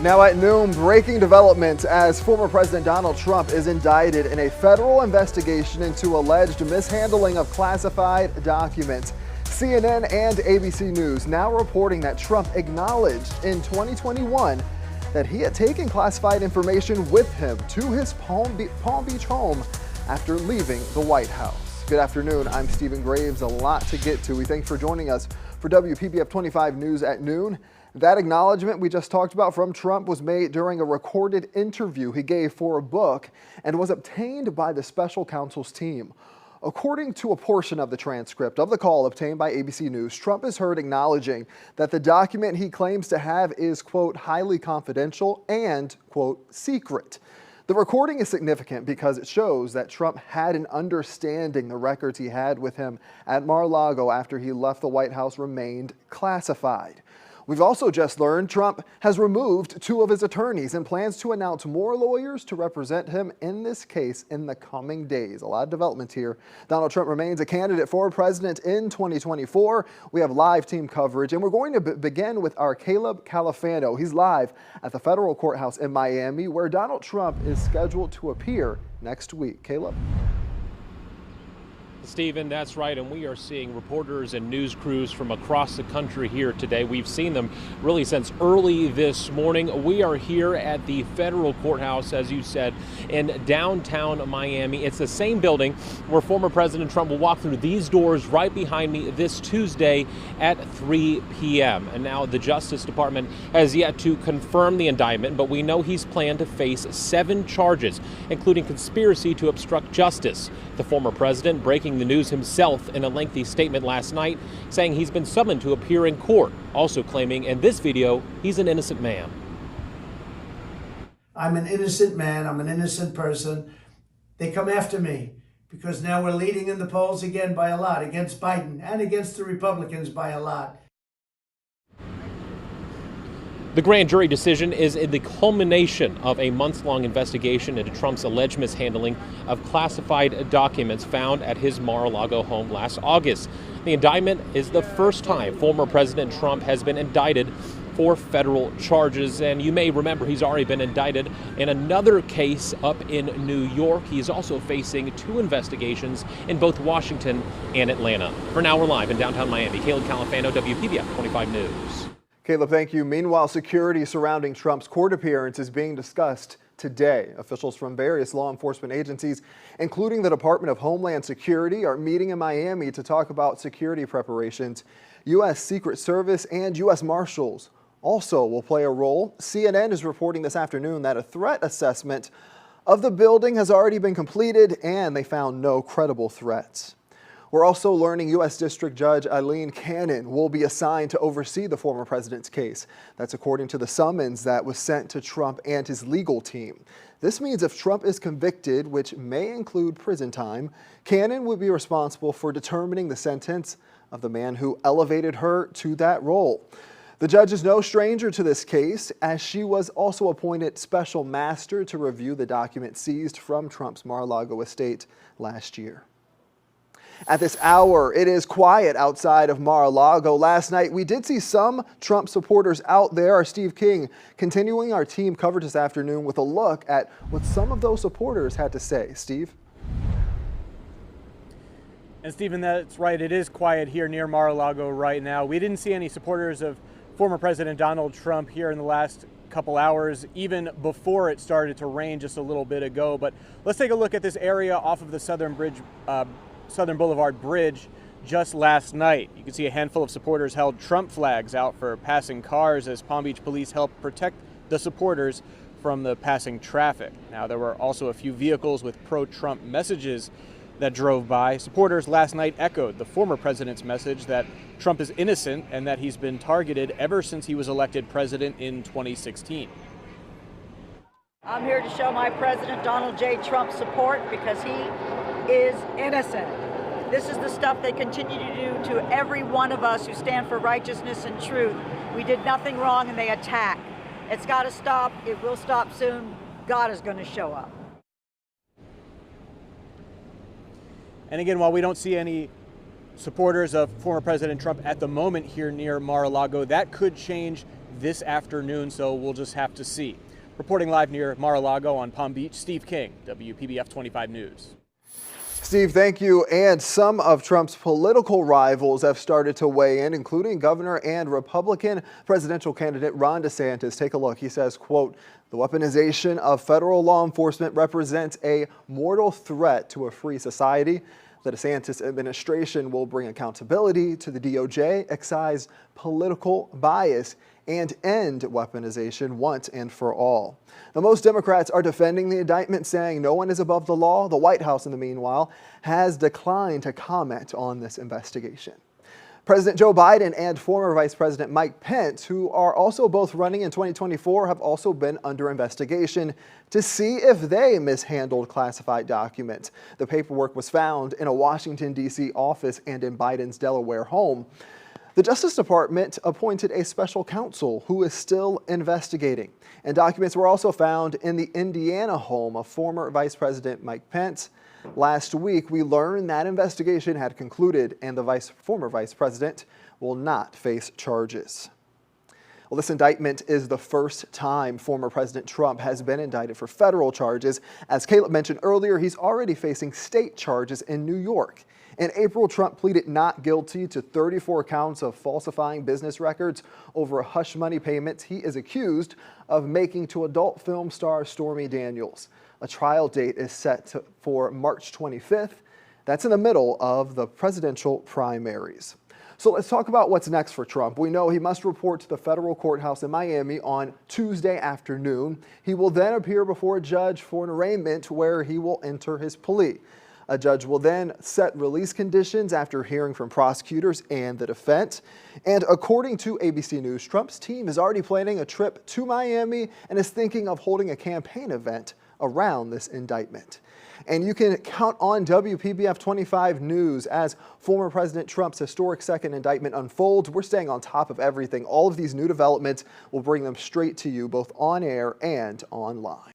Now at noon, breaking developments as former President Donald Trump is indicted in a federal investigation into alleged mishandling of classified documents. CNN and ABC News now reporting that Trump acknowledged in 2021 that he had taken classified information with him to his Palm Beach home after leaving the White House. Good afternoon, I'm Stephen Graves. A lot to get to. We thank you for joining us for WPBF 25 News at noon. That acknowledgement we just talked about from Trump was made during a recorded interview he gave for a book and was obtained by the special counsel's team. According to a portion of the transcript of the call obtained by ABC News, Trump is heard acknowledging that the document he claims to have is, quote, highly confidential and, quote, secret. The recording is significant because it shows that Trump had an understanding the records he had with him at Mar-a-Lago after he left the White House remained classified. We've also just learned Trump has removed 2 of his attorneys and plans to announce more lawyers to represent him in this case in the coming days. A lot of development here. Donald Trump remains a candidate for president in 2024. We have live team coverage, and we're going to begin with our Caleb Califano. He's live at the federal courthouse in Miami, where Donald Trump is scheduled to appear next week. Caleb? Stephen, that's right, and we are seeing reporters and news crews from across the country here today. We've seen them really since early this morning. We are here at the federal courthouse, as you said, in downtown Miami. It's the same building where former President Trump will walk through these doors right behind me this Tuesday at 3 p.m. And now the Justice Department has yet to confirm the indictment, but we know he's planned to face 7 charges, including conspiracy to obstruct justice. The former president breaking the news himself in a lengthy statement last night, saying he's been summoned to appear in court, also claiming in this video he's an innocent man. I'm an innocent man. I'm an innocent person. They come after me because now we're leading in the polls again by a lot against Biden and against the Republicans by a lot. The grand jury decision is the culmination of a months-long investigation into Trump's alleged mishandling of classified documents found at his Mar-a-Lago home last August. The indictment is the first time former President Trump has been indicted for federal charges, and you may remember he's already been indicted in another case up in New York. He's also facing 2 investigations in both Washington and Atlanta. For now, we're live in downtown Miami. Caleb Califano, WPBF 25 News. Caleb, thank you. Meanwhile, security surrounding Trump's court appearance is being discussed today. Officials from various law enforcement agencies, including the Department of Homeland Security, are meeting in Miami to talk about security preparations. U.S. Secret Service and U.S. Marshals also will play a role. CNN is reporting this afternoon that a threat assessment of the building has already been completed and they found no credible threats. We're also learning U.S. District Judge Aileen Cannon will be assigned to oversee the former president's case. That's according to the summons that was sent to Trump and his legal team. This means if Trump is convicted, which may include prison time, Cannon would be responsible for determining the sentence of the man who elevated her to that role. The judge is no stranger to this case, as she was also appointed special master to review the documents seized from Trump's Mar-a-Lago estate last year. At this hour, it is quiet outside of Mar-a-Lago. Last night, we did see some Trump supporters out there. Our Steve King continuing our team coverage this afternoon with a look at what some of those supporters had to say. Steve? And Stephen, that's right. It is quiet here near Mar-a-Lago right now. We didn't see any supporters of former President Donald Trump here in the last couple hours, even before it started to rain just a little bit ago. But let's take a look at this area off of the Southern Boulevard Bridge just last night. You can see a handful of supporters held Trump flags out for passing cars as Palm Beach police helped protect the supporters from the passing traffic. Now, there were also a few vehicles with pro-Trump messages that drove by. Supporters last night echoed the former president's message that Trump is innocent and that he's been targeted ever since he was elected president in 2016. I'm here to show my President Donald J. Trump support because he is innocent. This is the stuff they continue to do to every one of us who stand for righteousness and truth. We did nothing wrong and they attack. It's got to stop. It will stop soon. God is going to show up. And again, while we don't see any supporters of former President Trump at the moment here near Mar-a-Lago, that could change this afternoon, so we'll just have to see. Reporting live near Mar-a-Lago on Palm Beach, Steve King, WPBF 25 News. Steve, thank you. And some of Trump's political rivals have started to weigh in, including Governor and Republican presidential candidate Ron DeSantis. Take a look. He says, quote, "The weaponization of federal law enforcement represents a mortal threat to a free society. The DeSantis administration will bring accountability to the DOJ, excise political bias, and end weaponization once and for all." Now, most Democrats are defending the indictment, saying no one is above the law. The White House, in the meanwhile, has declined to comment on this investigation. President Joe Biden and former Vice President Mike Pence, who are also both running in 2024, have also been under investigation to see if they mishandled classified documents. The paperwork was found in a Washington, D.C. office and in Biden's Delaware home. The Justice Department appointed a special counsel who is still investigating. And documents were also found in the Indiana home of former Vice President Mike Pence. Last week, we learned that investigation had concluded and the former vice president will not face charges. Well, this indictment is the first time former President Trump has been indicted for federal charges. As Caleb mentioned earlier, he's already facing state charges in New York. In April, Trump pleaded not guilty to 34 counts of falsifying business records over hush money payments he is accused of making to adult film star Stormy Daniels. A trial date is set for March 25th. That's in the middle of the presidential primaries. So let's talk about what's next for Trump. We know he must report to the federal courthouse in Miami on Tuesday afternoon. He will then appear before a judge for an arraignment where he will enter his plea. A judge will then set release conditions after hearing from prosecutors and the defense. And according to ABC News, Trump's team is already planning a trip to Miami and is thinking of holding a campaign event around this indictment. And you can count on WPBF 25 News as former President Trump's historic second indictment unfolds. We're staying on top of everything. All of these new developments will bring them straight to you, both on air and online.